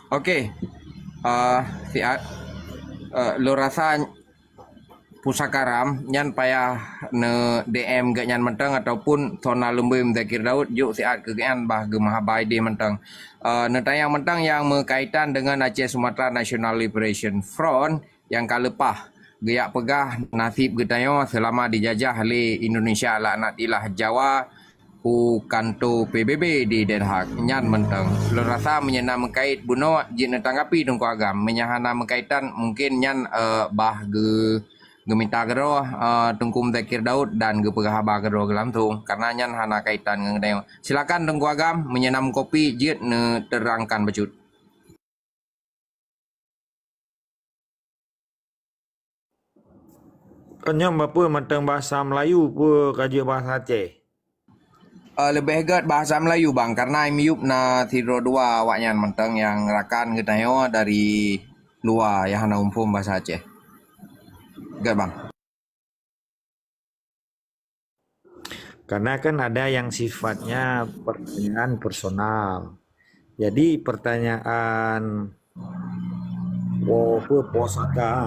Okey. Uh, Siat, lo rasa pusakaram nyan payah ne DM gak nyan mentang ataupun sona lembe Zakir Daud juk siat ke kan bah ge mahabai dia mentang. Ne tayang mentang yang berkaitan dengan Aceh Sumatera National Liberation Front yang kalepah geyak pegah nasib getayo selama dijajah oleh Indonesia laknat ilah Jawa u kanto PBB di Den Haag nyan mentang. Lo rasa menyena mengkait buno jin tanggapi dong agam menyahana mengkaitan mungkin nyan bah ge geminta gero tungkum Zakir Daud dan ge pegah haba gero gelantung karena nyan hana kaitan ngedeo. Silakan Tengku Agam menyenam kopi jit ne terangkan becut. Kenyam apa mentang bahasa Melayu pun kaji bahasa Aceh. Lebih hegat bahasa Melayu bang karena imiup na tiro dua waknyan mentang yang rakan getayo dari luar yang hana umpum bahasa Aceh. Gak bang. Karena kan ada yang sifatnya pertanyaan personal. Jadi pertanyaan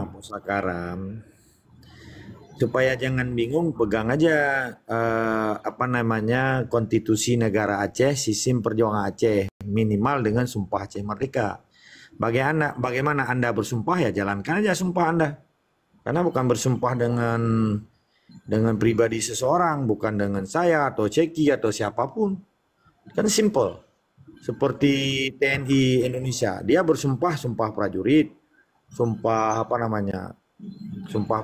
posakaram supaya jangan bingung pegang aja konstitusi negara Aceh, sistem perjuangan Aceh minimal dengan sumpah Aceh Merdeka. Bagaimana Anda bersumpah ya jalankan aja sumpah Anda. Karena bukan bersumpah dengan pribadi seseorang, bukan dengan saya atau Ceki atau siapapun. Kan simple. Seperti TNI Indonesia, dia bersumpah sumpah prajurit, sumpah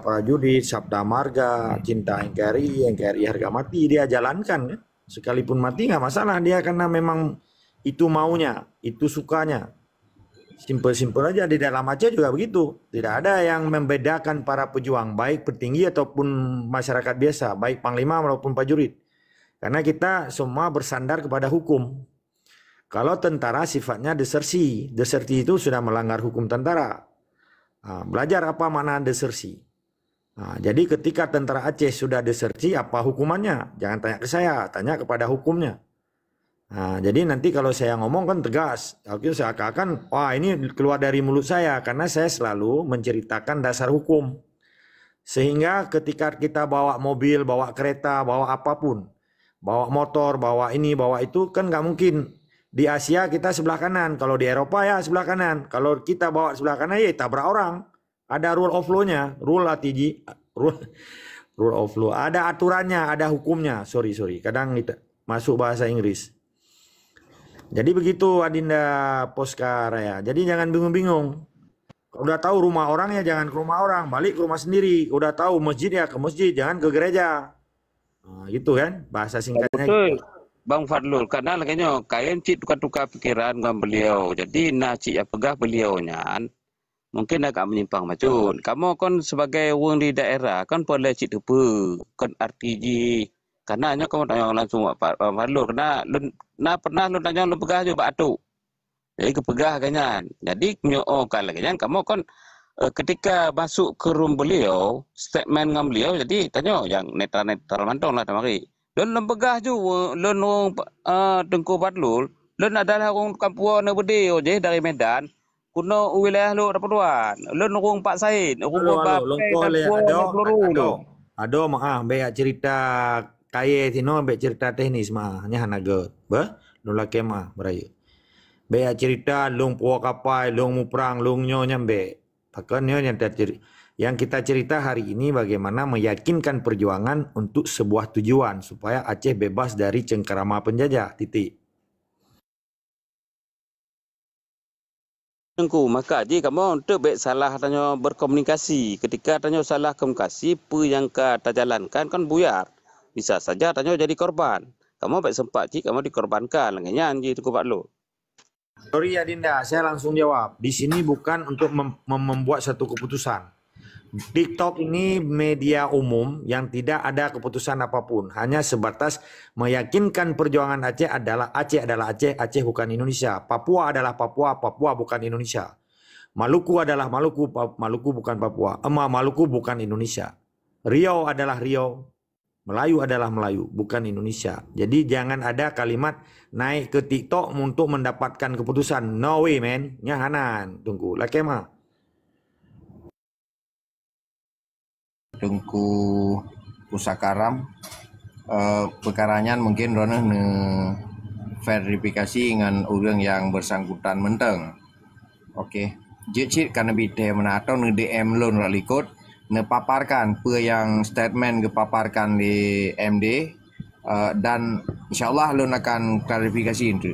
prajurit, sabda marga, cinta NKRI harga mati dia jalankan kan. Sekalipun mati nggak masalah dia karena memang itu maunya, itu sukanya. Simpel-simpel aja di dalam Aceh juga begitu. Tidak ada yang membedakan para pejuang, baik petinggi ataupun masyarakat biasa, baik panglima maupun prajurit. Karena kita semua bersandar kepada hukum. Kalau tentara sifatnya desersi. Desersi itu sudah melanggar hukum tentara. Belajar apa makna desersi. Jadi ketika tentara Aceh sudah desersi, apa hukumannya? Jangan tanya ke saya, tanya kepada hukumnya. Jadi nanti kalau saya ngomong kan tegas, seakan-akan wah ini keluar dari mulut saya karena saya selalu menceritakan dasar hukum. Sehingga ketika kita bawa mobil, bawa kereta, bawa apapun, bawa motor, bawa ini, bawa itu kan nggak mungkin. Di Asia kita sebelah kanan, kalau di Eropa ya sebelah kanan. Kalau kita bawa sebelah kanan ya tabrak orang. Ada rule of law-nya, rule of law. Ada aturannya, ada hukumnya. Sorry. Kadang kita masuk bahasa Inggris. Jadi begitu Adinda Poskar ya. Jadi jangan bingung-bingung. Udah tahu rumah orang ya jangan ke rumah orang, balik ke rumah sendiri. Udah tahu masjid ya ke masjid, jangan ke gereja. Gitu kan bahasa singkatnya. Betul, Bang Fadlul. Karena kayaknya kalian cik tukar-tukar pikiran dengan beliau. Jadi nak cik apakah beliaunya mungkin agak menyimpang macun. Kamu kan sebagai orang di daerah kan boleh cik apa kan RTG. Karena hanya kamu tanya langsung Pak Fadlul. Karena pernah lu tanya lu pegah juga atuk. Jadi kepegah kan. Jadi kalau kamu kan ketika masuk ke room beliau, statement dengan beliau, jadi tanya yang netral mantong lah tamari. Dan lempegah juga, dan orang Tengku Fadlul, dan adalah orang kampung na bede je dari Medan, kuno wilayah lu dapat tuan, dan orang Pak Said, orang Bapak Ado maaf, beak cerita kaya tino, beak cerita teknis mah, hanya hanagot, nolak kemah beraya. Beak cerita long puak kapai, long muprang, long nyonya be. Takkan yang kita cerita hari ini bagaimana meyakinkan perjuangan untuk sebuah tujuan supaya Aceh bebas dari cengkerama penjajah. Titik. Maka ji kamu untuk baik salah tanya berkomunikasi. Ketika tanya salah komunikasi, apa yang kita jalankan kan buyar. Bisa saja tanya jadi korban. Kamu baik sempat ji kamu dikorbankan. Lengannya anji itu kubat lo. Sorry Adinda, saya langsung jawab. Di sini bukan untuk membuat satu keputusan. TikTok ini media umum yang tidak ada keputusan apapun. Hanya sebatas meyakinkan perjuangan Aceh adalah Aceh, Aceh bukan Indonesia. Papua adalah Papua, Papua bukan Indonesia. Maluku adalah Maluku, Maluku bukan Papua. Maluku bukan Indonesia. Riau adalah Riau, Melayu adalah Melayu, bukan Indonesia. Jadi jangan ada kalimat naik ke TikTok untuk mendapatkan keputusan. No way, man. Nya Hanan, tunggu. Lakema. Tungku pusakaram perkaranya mungkin roneh ne verifikasi dengan orang yang bersangkutan menteng. Okey. Jicit karena bide mana atau ne DM loan ralikot ne paparkan apa yang statement kepaparkan di MD dan insyaallah loan akan klarifikasi itu.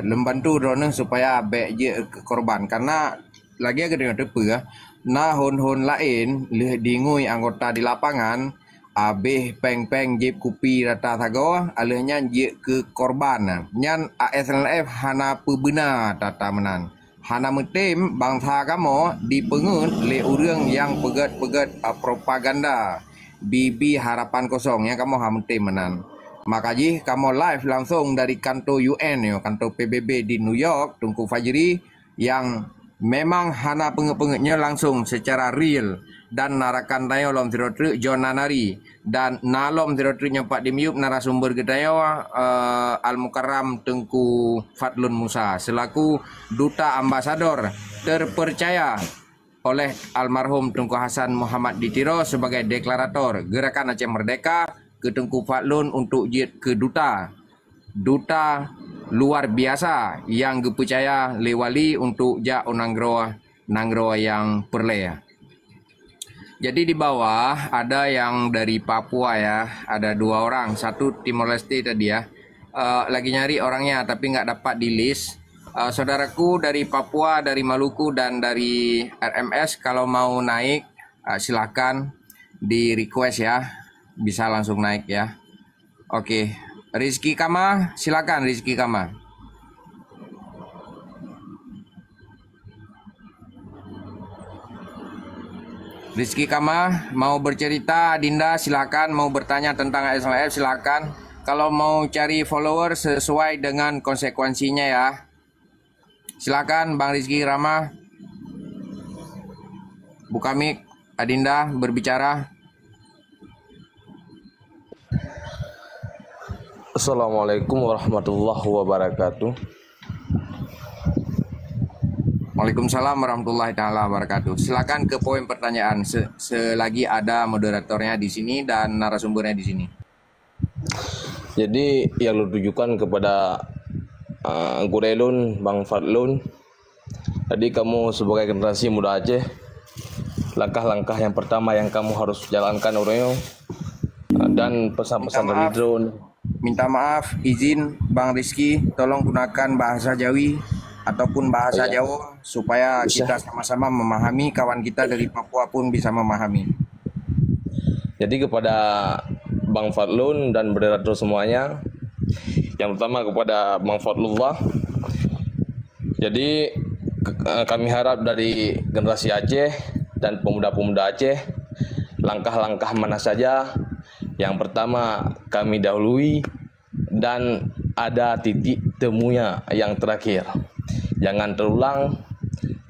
Lembantu roneh supaya baik je ke korban karena lagi agak dengar apa nah hon-hon lain leh dingui anggota di lapangan abih peng-peng jip kupi rata thago alehnya je ke korban nyan ASLF hana pebena tata menan hana metim bangsa kamu dipengut le urang yang pegat-pegat propaganda BB harapan kosong yang kamu hametim menan. Makanya kamu live langsung dari kantor UN yo, kantor PBB di New York Tungku Fajri yang memang hana penget-pengetnya langsung secara real dan narakan tayo lom tirotru John Nanari dan nalom tirotru nyempat di miup narasumber getayo Al Mukarram Tengku Fadlun Musa selaku duta ambasador terpercaya oleh almarhum Tengku Hasan Muhammad Ditiro sebagai deklarator Gerakan Aceh Merdeka ke Tengku Fadlun untuk jid ke duta luar biasa yang dipercaya lewali untuk jak nangroa yang perle. Jadi di bawah ada yang dari Papua ya, ada 2 orang, satu Timor Leste tadi ya. Lagi nyari orangnya tapi nggak dapat di list. Saudaraku dari Papua, dari Maluku dan dari RMS kalau mau naik silakan di request ya, bisa langsung naik ya. Oke, Rizky Kama, silakan Rizky Kama. Rizky Kama mau bercerita, Dinda silakan, mau bertanya tentang ASLF silakan. Kalau mau cari follower sesuai dengan konsekuensinya ya. Silakan Bang Rizky Rama. Buka mic, Adinda berbicara. Assalamualaikum warahmatullahi wabarakatuh. Waalaikumsalam warahmatullahi taala wabarakatuh. Silakan ke poin pertanyaan selagi ada moderatornya di sini dan narasumbernya di sini. Jadi yang lu tujukan kepada Gurelun, Bang Fadlun. Tadi kamu sebagai generasi muda Aceh, langkah-langkah yang pertama yang kamu harus jalankan Oreo dan pesan-pesan dari drone. Minta maaf, izin Bang Rizky, tolong gunakan bahasa Jawi ataupun bahasa Jawa supaya kita sama-sama memahami, kawan kita dari Papua pun bisa memahami. Jadi kepada Bang Fadlun dan moderator semuanya, yang pertama kepada Bang Fadlullah. Jadi kami harap dari generasi Aceh dan pemuda-pemuda Aceh, langkah-langkah mana saja yang pertama kami dahului dan ada titik temunya yang terakhir. Jangan terulang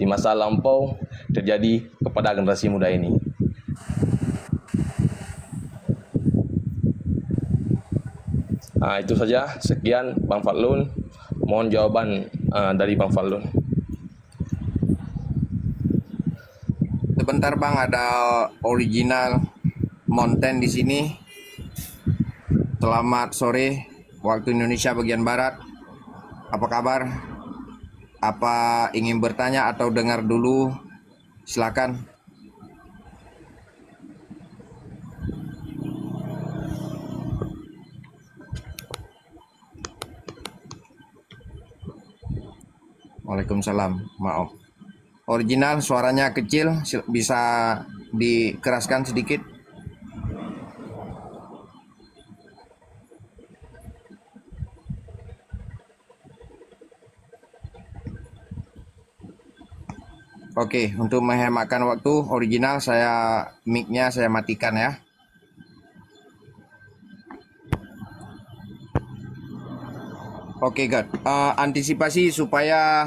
di masa lampau terjadi kepada generasi muda ini. Nah, itu saja. Sekian Bang Fadlun. Mohon jawaban dari Bang Fadlun. Sebentar Bang, ada original Mountain di sini. Selamat sore waktu Indonesia bagian Barat. Apa kabar? Apa ingin bertanya atau dengar dulu? Silakan. Waalaikumsalam. Maaf. Original suaranya kecil, bisa dikeraskan sedikit. Oke, untuk menghematkan waktu original mic-nya saya matikan ya. Oke, God. Antisipasi supaya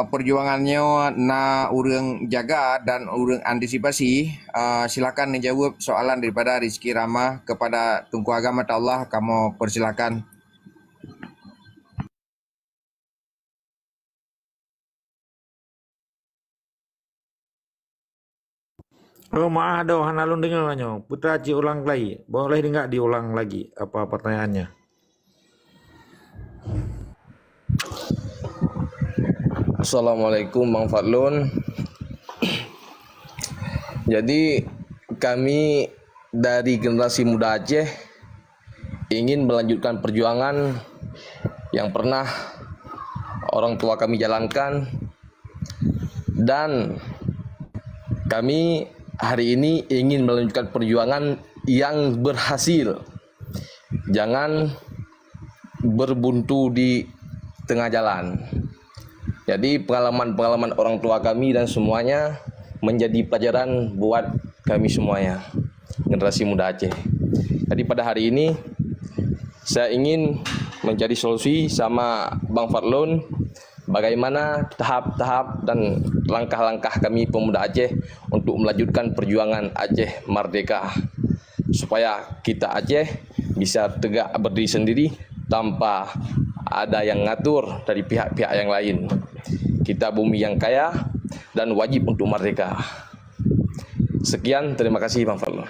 perjuangannya na urang jaga dan urang antisipasi. Silakan dijawab soalan daripada Rizky Rama kepada Tunku Agama Allah. Kamu persilakan. Oh maaf doh, hanalun dengarnya. Putra Ci ulang lagi. Boleh enggak diulang lagi apa pertanyaannya? Assalamualaikum Bang Fadlun. Jadi kami dari generasi muda Aceh ingin melanjutkan perjuangan yang pernah orang tua kami jalankan, dan kami hari ini ingin melanjutkan perjuangan yang berhasil. Jangan berbuntu di tengah jalan. Jadi pengalaman-pengalaman orang tua kami dan semuanya menjadi pelajaran buat kami semuanya, generasi muda Aceh. Jadi pada hari ini saya ingin mencari solusi sama Bang Fadlun bagaimana tahap-tahap dan langkah-langkah kami pemuda Aceh untuk melanjutkan perjuangan Aceh merdeka, supaya kita Aceh bisa tegak berdiri sendiri tanpa ada yang ngatur dari pihak-pihak yang lain. Kita bumi yang kaya dan wajib untuk merdeka. Sekian, terima kasih Bang Fadlun.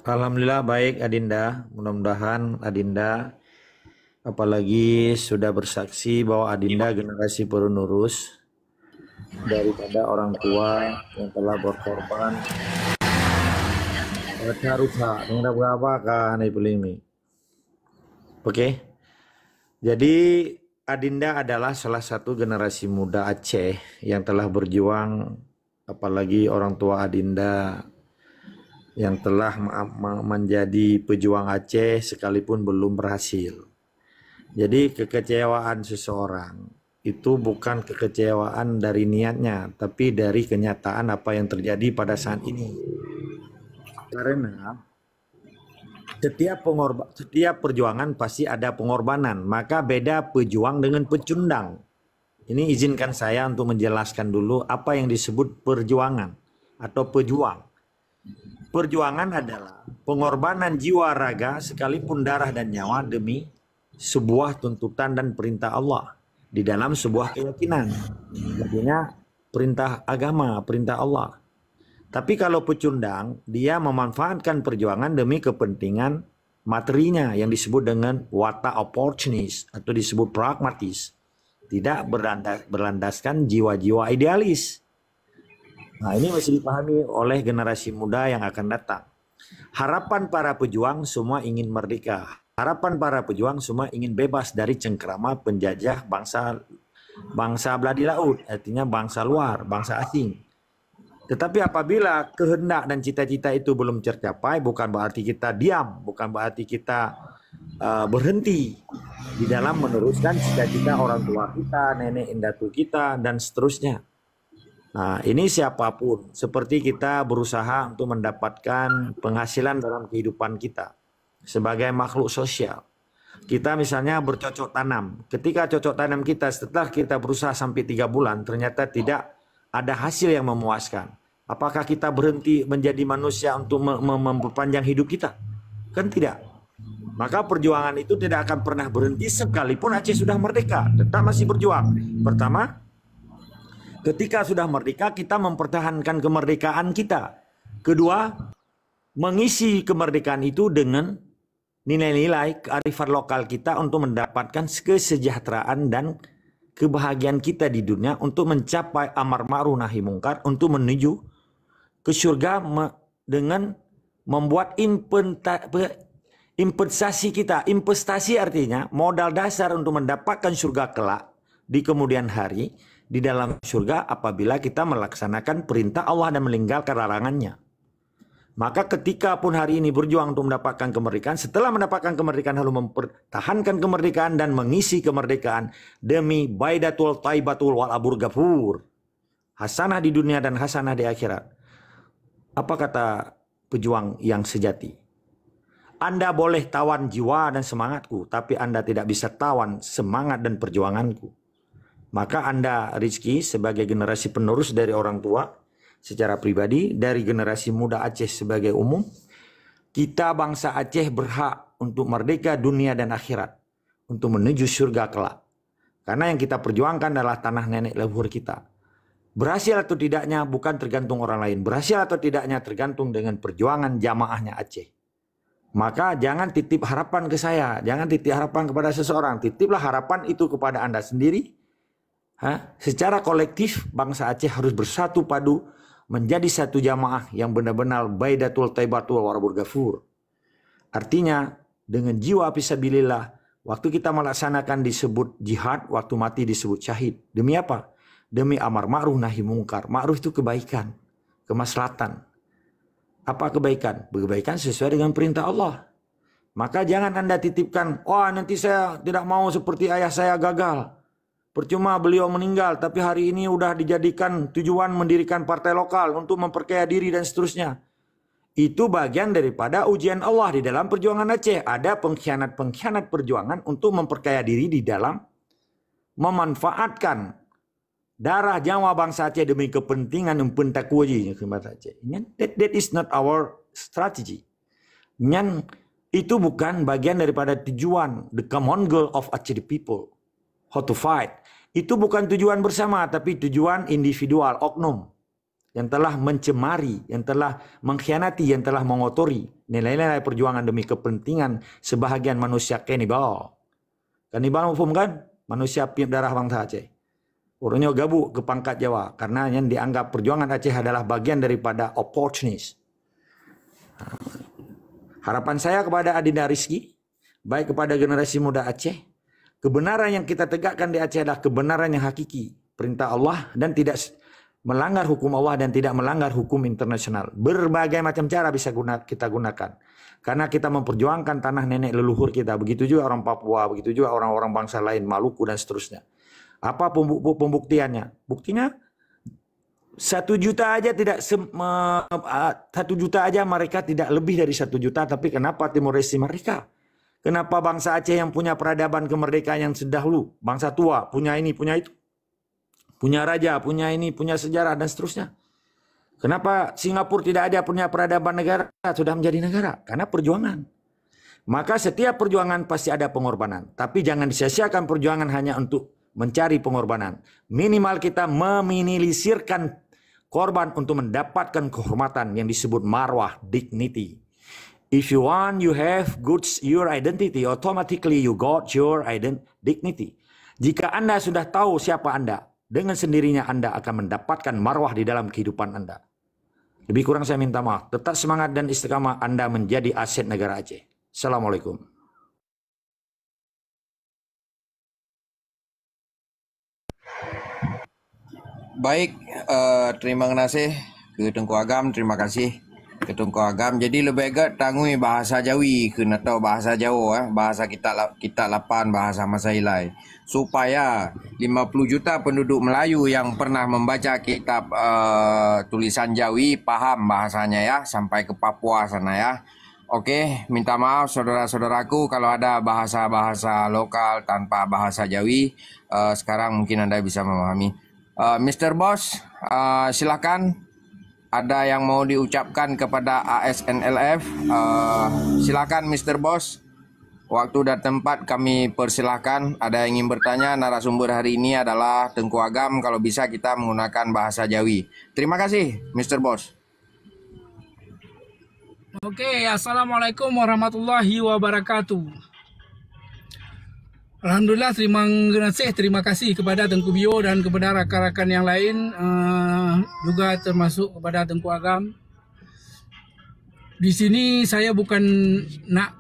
Alhamdulillah baik Adinda. Mudah-mudahan Adinda apalagi sudah bersaksi bahwa Adinda generasi penerus daripada orang tua yang telah berkorban. Rusa, berapa kan ini? Oke. Jadi Adinda adalah salah satu generasi muda Aceh yang telah berjuang, apalagi orang tua Adinda yang telah menjadi pejuang Aceh sekalipun belum berhasil. Jadi kekecewaan seseorang itu bukan kekecewaan dari niatnya, tapi dari kenyataan apa yang terjadi pada saat ini. Karena setiap perjuangan pasti ada pengorbanan, maka beda pejuang dengan pecundang. Ini izinkan saya untuk menjelaskan dulu apa yang disebut perjuangan atau pejuang. Perjuangan adalah pengorbanan jiwa raga sekalipun darah dan nyawa demi sebuah tuntutan dan perintah Allah di dalam sebuah keyakinan. Artinya perintah agama, perintah Allah. Tapi kalau pecundang, dia memanfaatkan perjuangan demi kepentingan materinya yang disebut dengan watak opportunis atau disebut pragmatis. Tidak berlandaskan jiwa-jiwa idealis. Nah, ini mesti dipahami oleh generasi muda yang akan datang. Harapan para pejuang semua ingin merdeka. Harapan para pejuang semua ingin bebas dari cengkerama penjajah bangsa belah di laut, artinya bangsa luar, bangsa asing. Tetapi apabila kehendak dan cita-cita itu belum tercapai, bukan berarti kita diam, bukan berarti kita berhenti di dalam meneruskan cita-cita orang tua kita, nenek indatu kita, dan seterusnya. Nah, ini siapapun, seperti kita berusaha untuk mendapatkan penghasilan dalam kehidupan kita sebagai makhluk sosial. Kita misalnya bercocok tanam. Ketika cocok tanam kita setelah kita berusaha sampai 3 bulan, ternyata tidak ada hasil yang memuaskan. Apakah kita berhenti menjadi manusia untuk memperpanjang hidup kita? Kan tidak. Maka perjuangan itu tidak akan pernah berhenti sekalipun Aceh sudah merdeka. Tetap masih berjuang. Pertama, ketika sudah merdeka, kita mempertahankan kemerdekaan kita. Kedua, mengisi kemerdekaan itu dengan nilai-nilai kearifan lokal kita untuk mendapatkan kesejahteraan dan kebahagiaan kita di dunia untuk mencapai amar ma'ruf nahi mungkar, untuk menuju ke surga dengan membuat investasi kita. Investasi artinya modal dasar untuk mendapatkan surga kelak di kemudian hari di dalam surga apabila kita melaksanakan perintah Allah dan meninggalkan larangannya. Maka ketika pun hari ini berjuang untuk mendapatkan kemerdekaan, setelah mendapatkan kemerdekaan lalu mempertahankan kemerdekaan dan mengisi kemerdekaan demi baidatul taibatul wal abur gafur. Hasanah di dunia dan hasanah di akhirat. Apa kata pejuang yang sejati? Anda boleh tawan jiwa dan semangatku, tapi Anda tidak bisa tawan semangat dan perjuanganku. Maka Anda, Rizky, sebagai generasi penerus dari orang tua, secara pribadi, dari generasi muda Aceh sebagai umum, kita bangsa Aceh berhak untuk merdeka dunia dan akhirat, untuk menuju surga kelak. Karena yang kita perjuangkan adalah tanah nenek leluhur kita. Berhasil atau tidaknya bukan tergantung orang lain. Berhasil atau tidaknya tergantung dengan perjuangan jamaahnya Aceh. Maka jangan titip harapan ke saya. Jangan titip harapan kepada seseorang. Titiplah harapan itu kepada Anda sendiri. Secara kolektif bangsa Aceh harus bersatu padu menjadi satu jamaah yang benar-benar baidatul taibatul warabur ghafur. Artinya dengan jiwa fisabilillah, waktu kita melaksanakan disebut jihad, waktu mati disebut syahid. Demi apa? Demi amar ma'ruf nahi mungkar. Ma'ruf itu kebaikan, kemaslahatan. Apa kebaikan? Kebaikan sesuai dengan perintah Allah. Maka jangan Anda titipkan, wah nanti saya tidak mau seperti ayah saya gagal. Percuma beliau meninggal, tapi hari ini udah dijadikan tujuan mendirikan partai lokal untuk memperkaya diri dan seterusnya. Itu bagian daripada ujian Allah di dalam perjuangan Aceh. Ada pengkhianat-pengkhianat perjuangan untuk memperkaya diri di dalam memanfaatkan darah nyawa bangsa Aceh demi kepentingan empentakuji bangsa Aceh. That is not our strategy. Itu bukan bagian daripada tujuan the common goal of Aceh people. How to fight. Itu bukan tujuan bersama, tapi tujuan individual, oknum. Yang telah mencemari, yang telah mengkhianati, yang telah mengotori nilai-nilai perjuangan demi kepentingan sebahagian manusia kanibal. Kanibal mufhum kan? Manusia piap darah bangsa Aceh. Orangnya gabung ke pangkat Jawa. Karena yang dianggap perjuangan Aceh adalah bagian daripada opportunist. Harapan saya kepada Adinda Rizky, baik kepada generasi muda Aceh, kebenaran yang kita tegakkan di Aceh adalah kebenaran yang hakiki. Perintah Allah dan tidak melanggar hukum Allah dan tidak melanggar hukum internasional. Berbagai macam cara bisa kita gunakan. Karena kita memperjuangkan tanah nenek leluhur kita. Begitu juga orang Papua, begitu juga orang-orang bangsa lain, Maluku dan seterusnya. Apa pembuktiannya? Buktinya 1 juta aja tidak 1 juta aja mereka tidak lebih dari 1 juta. Tapi kenapa Timor Leste mereka? Kenapa bangsa Aceh yang punya peradaban kemerdekaan yang sedahulu, bangsa tua, punya ini, punya itu, punya raja, punya ini, punya sejarah dan seterusnya. Kenapa Singapura tidak ada punya peradaban negara, sudah menjadi negara? Karena perjuangan. Maka setiap perjuangan pasti ada pengorbanan. Tapi jangan disia-siakan perjuangan hanya untuk mencari pengorbanan. Minimal kita meminimalisirkan korban untuk mendapatkan kehormatan yang disebut marwah, dignity. If you want, you have goods your identity, automatically you got your dignity. Jika Anda sudah tahu siapa Anda, dengan sendirinya Anda akan mendapatkan marwah di dalam kehidupan Anda. Lebih kurang saya minta maaf. Tetap semangat dan istiqamah, Anda menjadi aset negara Aceh. Assalamualaikum. Baik, terima kasih ke Tengku Agam, terima kasih ke Tengku Agam. Jadi lebih agak tangui bahasa Jawi kena tahu bahasa Jawa, bahasa kita lapan, bahasa Masailai, supaya 50 juta penduduk Melayu yang pernah membaca kitab tulisan Jawi paham bahasanya ya, sampai ke Papua sana ya. Oke, minta maaf saudara-saudaraku kalau ada bahasa-bahasa lokal tanpa bahasa Jawi. Sekarang mungkin Anda bisa memahami. Mr. Boss, silakan. Ada yang mau diucapkan kepada ASNLF? Silakan Mr. Boss. Waktu dan tempat kami persilahkan. Ada yang ingin bertanya, narasumber hari ini adalah Tengku Agam. Kalau bisa kita menggunakan bahasa Jawi. Terima kasih Mr. Boss. Oke, Assalamualaikum warahmatullahi wabarakatuh. Alhamdulillah, terima kasih kepada Tengku Bio dan kepada rakan-rakan yang lain, juga termasuk kepada Tengku Agam. Di sini saya bukan nak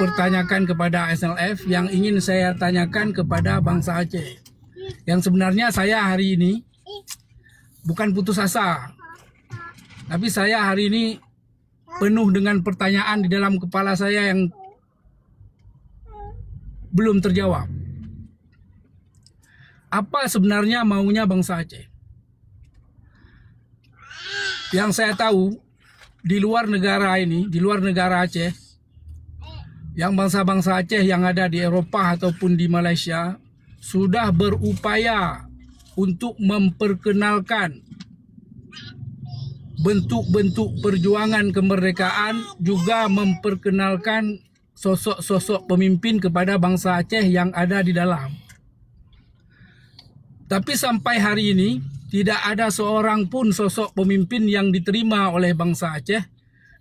pertanyakan kepada SLF, yang ingin saya tanyakan kepada bangsa Aceh. Yang sebenarnya saya hari ini bukan putus asa, tapi saya hari ini penuh dengan pertanyaan di dalam kepala saya yang belum terjawab. Apa sebenarnya maunya bangsa Aceh? Yang saya tahu, di luar negara ini, di luar negara Aceh, yang bangsa-bangsa Aceh yang ada di Eropah ataupun di Malaysia sudah berupaya untuk memperkenalkan bentuk-bentuk perjuangan kemerdekaan, juga memperkenalkan sosok-sosok pemimpin kepada bangsa Aceh yang ada di dalam. Tapi sampai hari ini tidak ada seorang pun sosok pemimpin yang diterima oleh bangsa Aceh,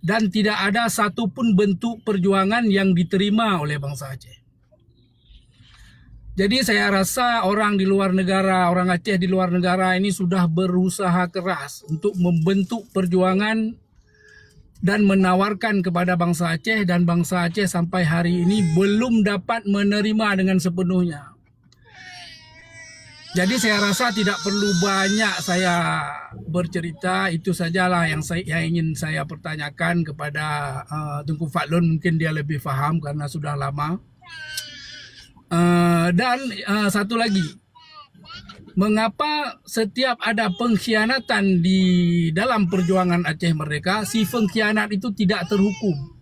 dan tidak ada satupun bentuk perjuangan yang diterima oleh bangsa Aceh. Jadi saya rasa orang di luar negara, orang Aceh di luar negara ini sudah berusaha keras untuk membentuk perjuangan dan menawarkan kepada bangsa Aceh, dan bangsa Aceh sampai hari ini belum dapat menerima dengan sepenuhnya. Jadi saya rasa tidak perlu banyak saya bercerita, itu sajalah yang ingin saya pertanyakan kepada Tengku Fadlun, mungkin dia lebih faham karena sudah lama. Dan satu lagi, mengapa setiap ada pengkhianatan di dalam perjuangan Aceh Merdeka, si pengkhianat itu tidak terhukum?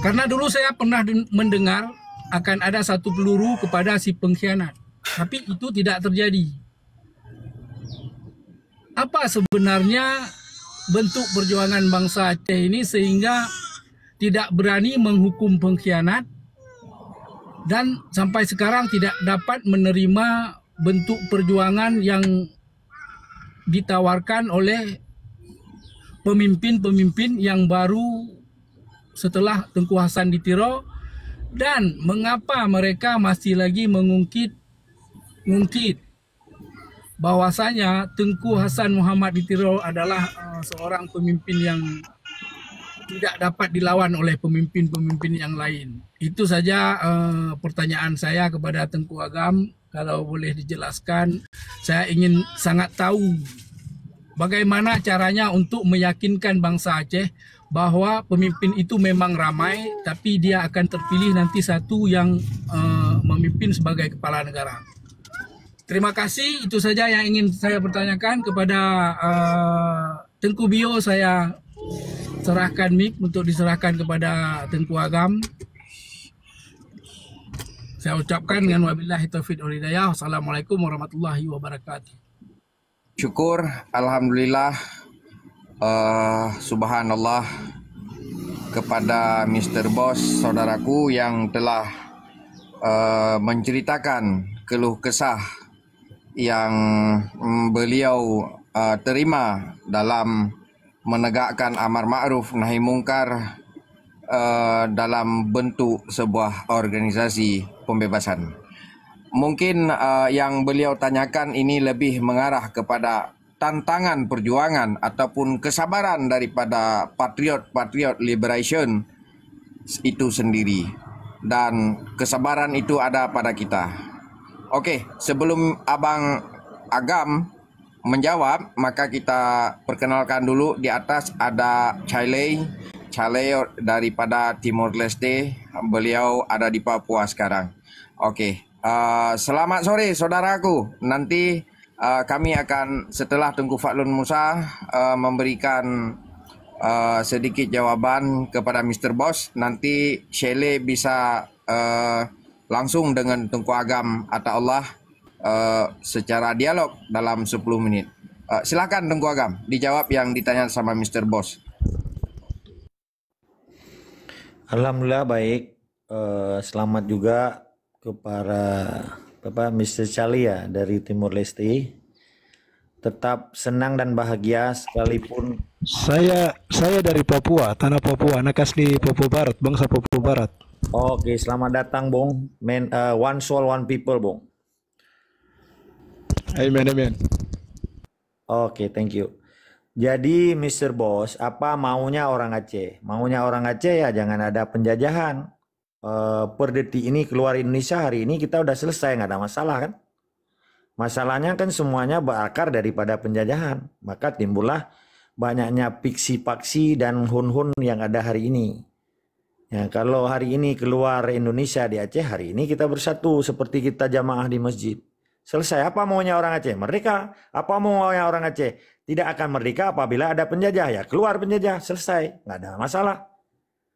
Karena dulu saya pernah mendengar akan ada satu peluru kepada si pengkhianat, tapi itu tidak terjadi. Apa sebenarnya bentuk perjuangan bangsa Aceh ini sehingga tidak berani menghukum pengkhianat dan sampai sekarang tidak dapat menerima bentuk perjuangan yang ditawarkan oleh pemimpin-pemimpin yang baru setelah Tengku Hasan Ditiro, dan mengapa mereka masih lagi mengungkit bahwasanya Tengku Hasan Muhammad Ditiro adalah seorang pemimpin yang tidak dapat dilawan oleh pemimpin-pemimpin yang lain. Itu saja pertanyaan saya kepada Tengku Agam. Kalau boleh dijelaskan, saya ingin sangat tahu bagaimana caranya untuk meyakinkan bangsa Aceh bahwa pemimpin itu memang ramai, tapi dia akan terpilih nanti satu yang memimpin sebagai kepala negara. Terima kasih, itu saja yang ingin saya pertanyakan kepada Tengku Bio. Saya serahkan mic untuk diserahkan kepada Tengku Agam. Saya ucapkan dengan wabillahi taufiq wal hidayah. Wassalamualaikum warahmatullahi wabarakatuh. Syukur, alhamdulillah, subhanallah kepada Mr. Boss, saudaraku yang telah menceritakan keluh kesah yang beliau terima dalam menegakkan amar ma'ruf nahi mungkar dalam bentuk sebuah organisasi pembebasan. Mungkin yang beliau tanyakan ini lebih mengarah kepada tantangan perjuangan ataupun kesabaran daripada patriot liberation itu sendiri, dan kesabaran itu ada pada kita. Okey, sebelum Abang Agam menjawab, maka kita perkenalkan dulu. Di atas ada Chailey daripada Timor Leste. Beliau ada di Papua sekarang. Okey, selamat sore saudaraku. Nanti kami akan setelah Tengku Fadlun Musa memberikan sedikit jawaban kepada Mr. Boss. Nanti Chailey bisa langsung dengan Tengku Agam Ataullah secara dialog dalam 10 menit. Silakan Tengku Agam, dijawab yang ditanya sama Mr. Boss. Alhamdulillah baik. Selamat juga kepada Bapak Mr. Chalia dari Timor Leste. Tetap senang dan bahagia sekalipun. Saya dari Papua, tanah Papua, anak asli Papua Barat, bangsa Papua Barat. Oke, selamat datang, Bung. One soul, one people, Bung. Amin. Oke, thank you. Jadi, Mr. Boss, apa maunya orang Aceh? Maunya orang Aceh ya jangan ada penjajahan. Per detik ini keluar Indonesia hari ini kita udah selesai, nggak ada masalah kan? Masalahnya kan semuanya berakar daripada penjajahan. Maka timbullah banyaknya piksi-paksi dan hun-hun yang ada hari ini. Ya, kalau hari ini keluar Indonesia di Aceh, hari ini kita bersatu seperti kita jamaah di masjid. Selesai. Apa maunya orang Aceh? Merdeka. Apa maunya orang Aceh? Tidak akan merdeka apabila ada penjajah. Ya keluar penjajah. Selesai. Nggak ada masalah.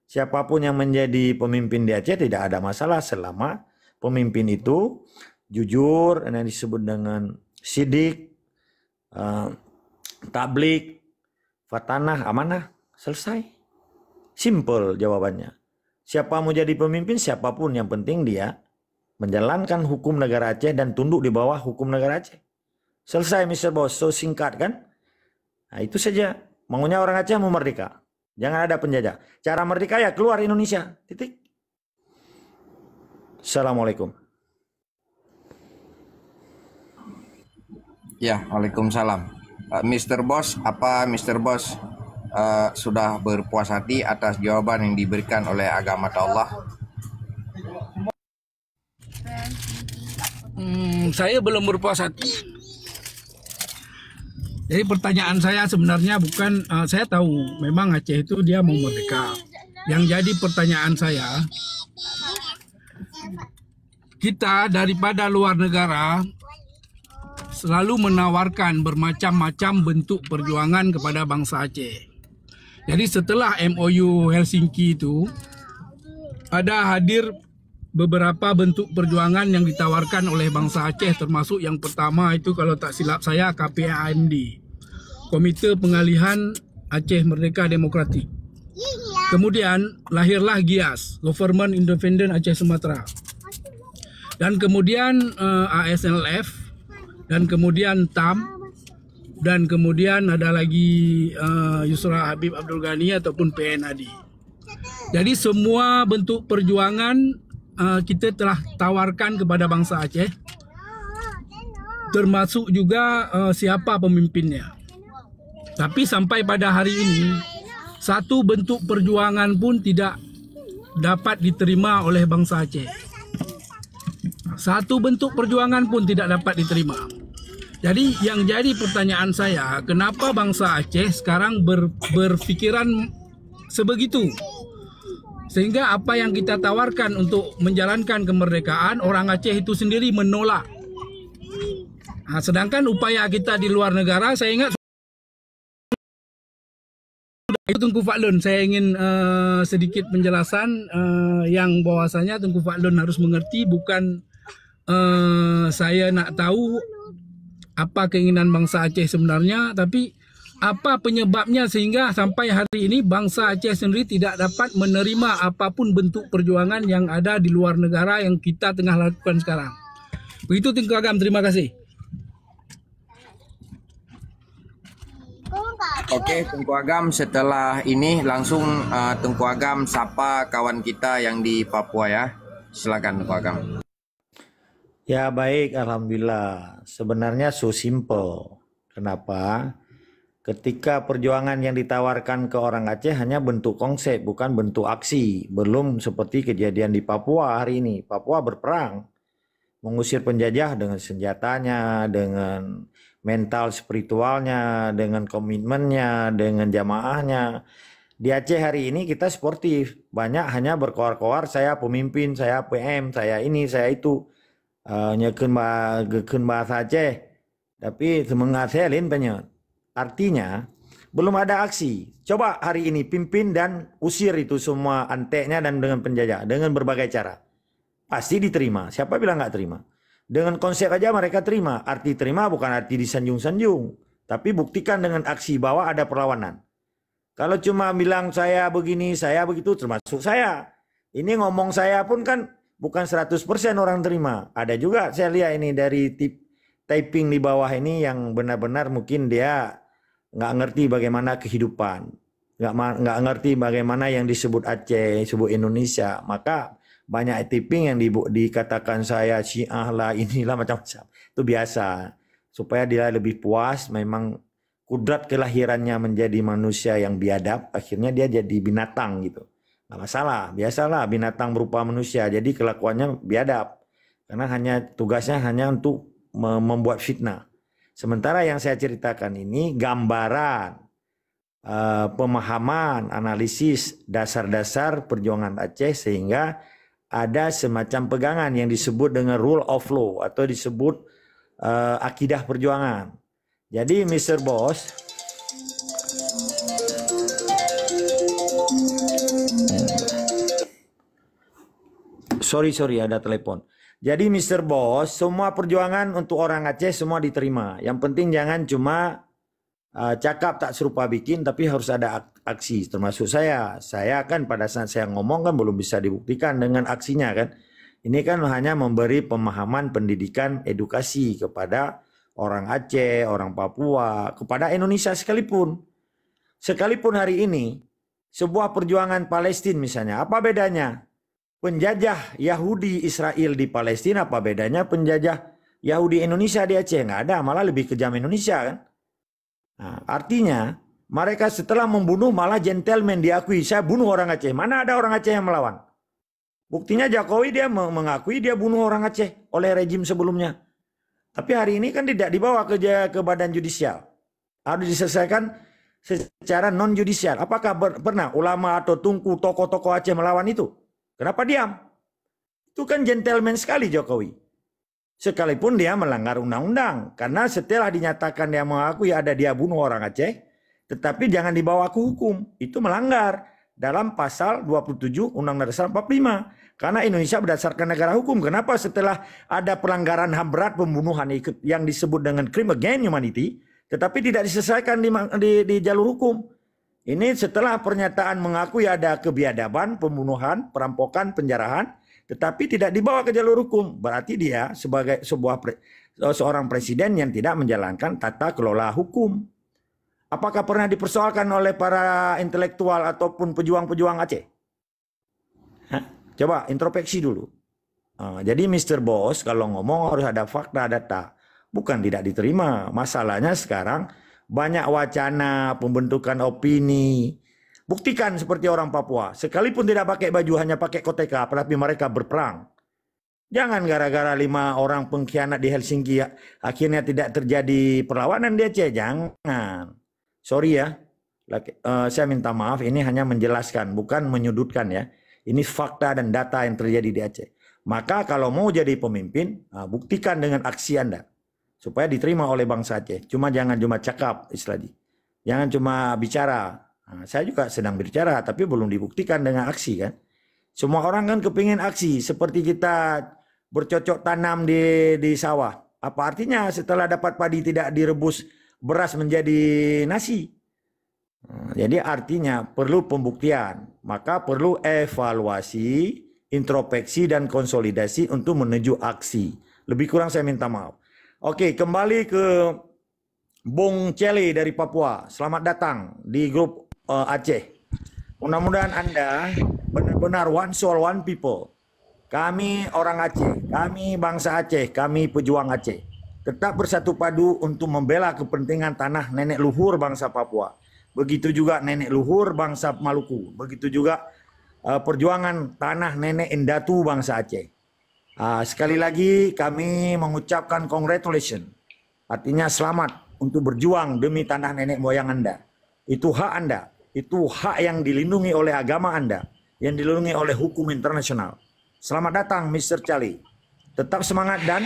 Siapapun yang menjadi pemimpin di Aceh tidak ada masalah selama pemimpin itu jujur, yang disebut dengan sidik, tablik, fatanah, amanah, selesai. Simple jawabannya. Siapa mau jadi pemimpin, siapapun, yang penting dia menjalankan hukum negara Aceh dan tunduk di bawah hukum negara Aceh. Selesai, Mr. Boss. So singkat kan? Nah, itu saja. Maunya orang Aceh mau merdeka. Jangan ada penjajah. Cara merdeka ya keluar Indonesia. Titik. Assalamualaikum. Ya, Waalaikumsalam. Mr. Boss, apa Mr. Boss sudah berpuas hati atas jawaban yang diberikan oleh agama Allah? Saya belum berpuas hati. Jadi pertanyaan saya sebenarnya bukan, saya tahu memang Aceh itu dia mau merdeka. Yang jadi pertanyaan saya, kita daripada luar negara selalu menawarkan bermacam-macam bentuk perjuangan kepada bangsa Aceh. Jadi setelah MOU Helsinki itu, ada hadir beberapa bentuk perjuangan yang ditawarkan oleh bangsa Aceh, termasuk yang pertama itu kalau tak silap saya KPAMD, Komite Pengalihan Aceh Merdeka Demokratik. Kemudian lahirlah GIAS, Government Independent Aceh Sumatera. Dan kemudian ASLF, dan kemudian TAM, dan kemudian ada lagi Yusra Habib Abdul Ghani ataupun PNAD. Jadi semua bentuk perjuangan kita telah tawarkan kepada bangsa Aceh, termasuk juga siapa pemimpinnya. Tapi sampai pada hari ini, satu bentuk perjuangan pun tidak dapat diterima oleh bangsa Aceh. Satu bentuk perjuangan pun tidak dapat diterima. Jadi yang jadi pertanyaan saya, kenapa bangsa Aceh sekarang berpikiran sebegitu? Sehingga apa yang kita tawarkan untuk menjalankan kemerdekaan, orang Aceh itu sendiri menolak. Nah, sedangkan upaya kita di luar negara, saya ingat itu Tengku Faklun, saya ingin sedikit penjelasan yang bahwasanya Tengku Faklun harus mengerti, bukan saya nak tahu apa keinginan bangsa Aceh sebenarnya, tapi apa penyebabnya sehingga sampai hari ini bangsa Aceh sendiri tidak dapat menerima apapun bentuk perjuangan yang ada di luar negara yang kita tengah lakukan sekarang. Begitu Tengku Agam, terima kasih. Oke, Tengku Agam, setelah ini langsung Tengku Agam sapa kawan kita yang di Papua ya. Silakan Tengku Agam. Ya baik, Alhamdulillah. Sebenarnya so simple. Kenapa? Ketika perjuangan yang ditawarkan ke orang Aceh hanya bentuk konsep, bukan bentuk aksi. Belum seperti kejadian di Papua hari ini. Papua berperang, mengusir penjajah dengan senjatanya, dengan mental spiritualnya, dengan komitmennya, dengan jamaahnya. Di Aceh hari ini kita sportif. Banyak hanya berkoar-koar, saya pemimpin, saya PM, saya ini, saya itu. Nyekeun bahasa Aceh. Tapi semangat saya lain banyak. Artinya, belum ada aksi. Coba hari ini pimpin dan usir itu semua anteknya dan dengan penjajah. Dengan berbagai cara. Pasti diterima. Siapa bilang nggak terima? Dengan konsep aja mereka terima. Arti terima bukan arti disanjung-sanjung. Tapi buktikan dengan aksi bahwa ada perlawanan. Kalau cuma bilang saya begini, saya begitu, termasuk saya. Ini ngomong saya pun kan bukan 100% orang terima. Ada juga saya lihat ini dari typing di bawah ini yang benar-benar mungkin dia nggak ngerti bagaimana kehidupan, nggak ngerti bagaimana yang disebut Aceh, disebut Indonesia. Maka banyak typing yang dikatakan saya Syiah lah, inilah macam-macam. Itu biasa supaya dia lebih puas. Memang kudrat kelahirannya menjadi manusia yang biadab, akhirnya dia jadi binatang gitu. Nggak masalah, biasalah binatang berupa manusia. Jadi kelakuannya biadab karena hanya tugasnya hanya untuk membuat fitnah. Sementara yang saya ceritakan ini gambaran pemahaman, analisis dasar-dasar perjuangan Aceh sehingga ada semacam pegangan yang disebut dengan rule of law atau disebut akidah perjuangan. Jadi Mr. Boss, Sorry, ada telepon. Jadi Mr. Bos, semua perjuangan untuk orang Aceh semua diterima. Yang penting jangan cuma cakap tak serupa bikin, tapi harus ada aksi. Termasuk saya. Saya kan pada saat saya ngomong kan belum bisa dibuktikan dengan aksinya kan. Ini kan hanya memberi pemahaman pendidikan edukasi kepada orang Aceh, orang Papua, kepada Indonesia sekalipun. Sekalipun hari ini, sebuah perjuangan Palestina misalnya, apa bedanya? Penjajah Yahudi Israel di Palestina, apa bedanya penjajah Yahudi Indonesia di Aceh? Nggak ada, malah lebih kejam Indonesia kan. Nah, artinya mereka setelah membunuh malah gentleman diakui, saya bunuh orang Aceh. Mana ada orang Aceh yang melawan? Buktinya Jokowi dia mengakui dia bunuh orang Aceh oleh rejim sebelumnya. Tapi hari ini kan tidak dibawa ke badan judisial. Harus diselesaikan secara non-judisial. Apakah pernah ulama atau tungku tokoh-tokoh Aceh melawan itu? Kenapa diam? Itu kan gentleman sekali Jokowi. Sekalipun dia melanggar undang-undang. Karena setelah dinyatakan dia mengakui ada dia bunuh orang Aceh, tetapi jangan dibawa ke hukum. Itu melanggar dalam pasal 27 Undang-Undang Dasar 45. Karena Indonesia berdasarkan negara hukum. Kenapa setelah ada pelanggaran HAM berat pembunuhan yang disebut dengan crime against humanity, tetapi tidak diselesaikan di jalur hukum? Ini setelah pernyataan mengakui ada kebiadaban, pembunuhan, perampokan, penjarahan, tetapi tidak dibawa ke jalur hukum. Berarti dia sebagai seorang presiden yang tidak menjalankan tata kelola hukum. Apakah pernah dipersoalkan oleh para intelektual ataupun pejuang-pejuang Aceh? Coba introspeksi dulu. Jadi Mr. Bos kalau ngomong harus ada fakta, data. Bukan tidak diterima. Masalahnya sekarang banyak wacana, pembentukan opini. Buktikan seperti orang Papua. Sekalipun tidak pakai baju, hanya pakai koteka, tapi mereka berperang. Jangan gara-gara 5 orang pengkhianat di Helsinki akhirnya tidak terjadi perlawanan di Aceh. Jangan. Sorry ya. Saya minta maaf, ini hanya menjelaskan, bukan menyudutkan ya. Ini fakta dan data yang terjadi di Aceh. Maka kalau mau jadi pemimpin, buktikan dengan aksi Anda. Supaya diterima oleh bangsa Aceh. Jangan cuma cakap istilahnya. Jangan cuma bicara. Saya juga sedang bicara, tapi belum dibuktikan dengan aksi kan. Semua orang kan kepingin aksi. Seperti kita bercocok tanam di sawah. Apa artinya setelah dapat padi tidak direbus beras menjadi nasi? Jadi artinya perlu pembuktian. Maka perlu evaluasi, introspeksi, dan konsolidasi untuk menuju aksi. Lebih kurang saya minta maaf. Oke, kembali ke Bung Celi dari Papua. Selamat datang di grup Aceh. Mudah-mudahan Anda benar-benar one soul, one people. Kami orang Aceh, kami bangsa Aceh, kami pejuang Aceh. Tetap bersatu padu untuk membela kepentingan tanah nenek luhur bangsa Papua. Begitu juga nenek luhur bangsa Maluku. Begitu juga perjuangan tanah nenek Endatu bangsa Aceh. Sekali lagi kami mengucapkan congratulations. Artinya selamat untuk berjuang demi tanah nenek moyang Anda. Itu hak Anda. Itu hak yang dilindungi oleh agama Anda. Yang dilindungi oleh hukum internasional. Selamat datang Mr. Cali. Tetap semangat dan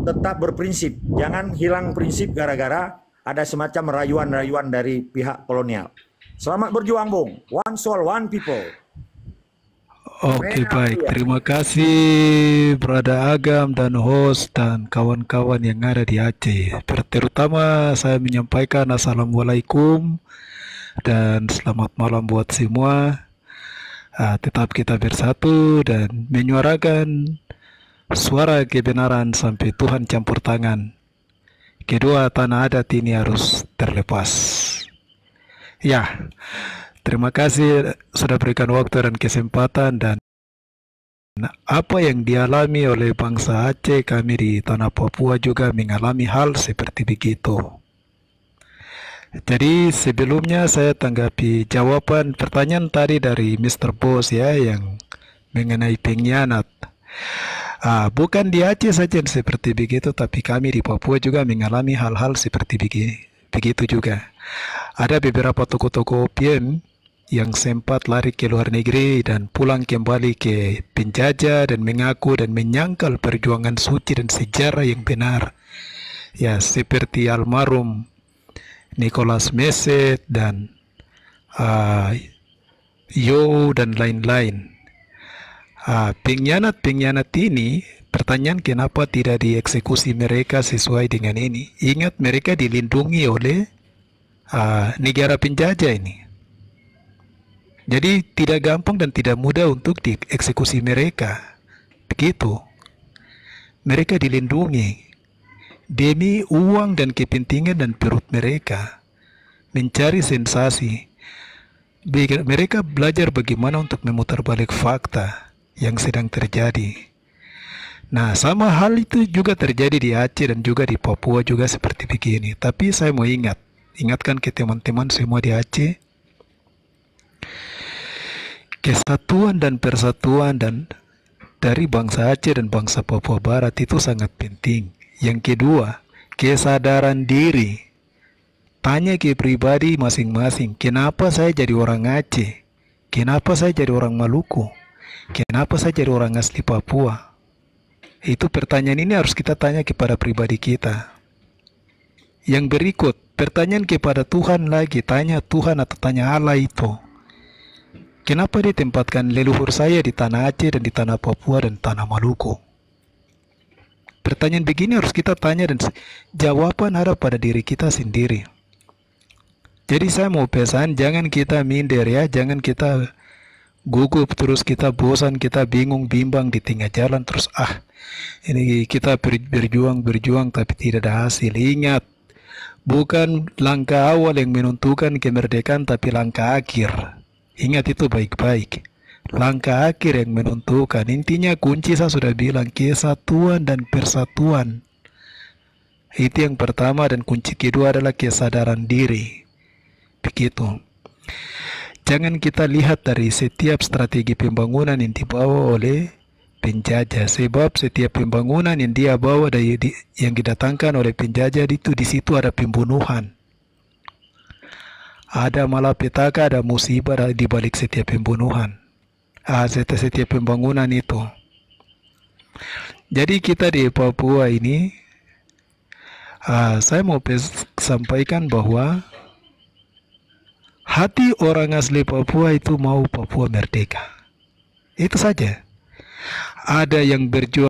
tetap berprinsip. Jangan hilang prinsip gara-gara ada semacam rayuan-rayuan dari pihak kolonial. Selamat berjuang Bung. One soul, one people. Oke, baik. Terima kasih Brother Agam dan host dan kawan-kawan yang ada di Aceh. Terutama saya menyampaikan Assalamualaikum dan selamat malam buat semua. Tetap kita bersatu dan menyuarakan suara kebenaran sampai Tuhan campur tangan. Kedua, tanah adat ini harus terlepas. Ya. Terima kasih sudah berikan waktu dan kesempatan, dan apa yang dialami oleh bangsa Aceh, kami di tanah Papua juga mengalami hal seperti begitu. Jadi sebelumnya saya tanggapi jawaban pertanyaan tadi dari Mr. Bos ya, yang mengenai pengkhianat. Bukan di Aceh saja seperti begitu, tapi kami di Papua juga mengalami hal-hal seperti begitu juga. Ada beberapa tokoh-tokoh OPM yang sempat lari ke luar negeri dan pulang kembali ke penjajah dan mengaku dan menyangkal perjuangan suci dan sejarah yang benar. Ya, seperti almarhum Nicholas Meset dan Yo dan lain-lain. Pengkhianat ini, pertanyaan kenapa tidak dieksekusi mereka sesuai dengan ini? Ingat mereka dilindungi oleh negara penjajah ini. Jadi tidak gampang dan tidak mudah untuk dieksekusi mereka. Begitu. Mereka dilindungi demi uang dan kepentingan dan perut mereka. Mencari sensasi. Mereka belajar bagaimana untuk memutarbalik fakta yang sedang terjadi. Nah, sama hal itu juga terjadi di Aceh dan juga di Papua juga seperti begini. Tapi saya mau ingatkan ke teman-teman semua di Aceh, kesatuan dan persatuan dari bangsa Aceh dan bangsa Papua Barat itu sangat penting. Yang kedua, kesadaran diri. Tanya ke pribadi masing-masing, kenapa saya jadi orang Aceh? Kenapa saya jadi orang Maluku? Kenapa saya jadi orang asli Papua? Itu pertanyaan ini harus kita tanya kepada pribadi kita. Yang berikut, pertanyaan kepada Tuhan lagi. Tanya Tuhan atau tanya Allah itu. Kenapa dia tempatkan leluhur saya di tanah Aceh dan di tanah Papua dan tanah Maluku? Pertanyaan begini harus kita tanya dan jawaban ada pada diri kita sendiri. Jadi saya mau pesan, jangan kita minder ya, jangan kita gugup terus, kita bosan, kita bingung, bimbang di tengah jalan terus ini kita berjuang tapi tidak ada hasil. Ingat, bukan langkah awal yang menentukan kemerdekaan tapi langkah akhir. Ingat itu baik-baik. Langkah akhir yang menentukan. Intinya kunci saya sudah bilang, kesatuan dan persatuan. Itu yang pertama, dan kunci kedua adalah kesadaran diri. Begitu. Jangan kita lihat dari setiap strategi pembangunan yang dibawa oleh penjajah, sebab setiap pembangunan yang dia bawa yang didatangkan oleh penjajah itu, di situ ada pembunuhan. Ada malapetaka, ada musibah di balik setiap pembunuhan. Setiap pembangunan itu. Jadi kita di Papua ini, saya mau sampaikan bahwa hati orang asli Papua itu mau Papua merdeka. Itu saja. Ada yang berjuang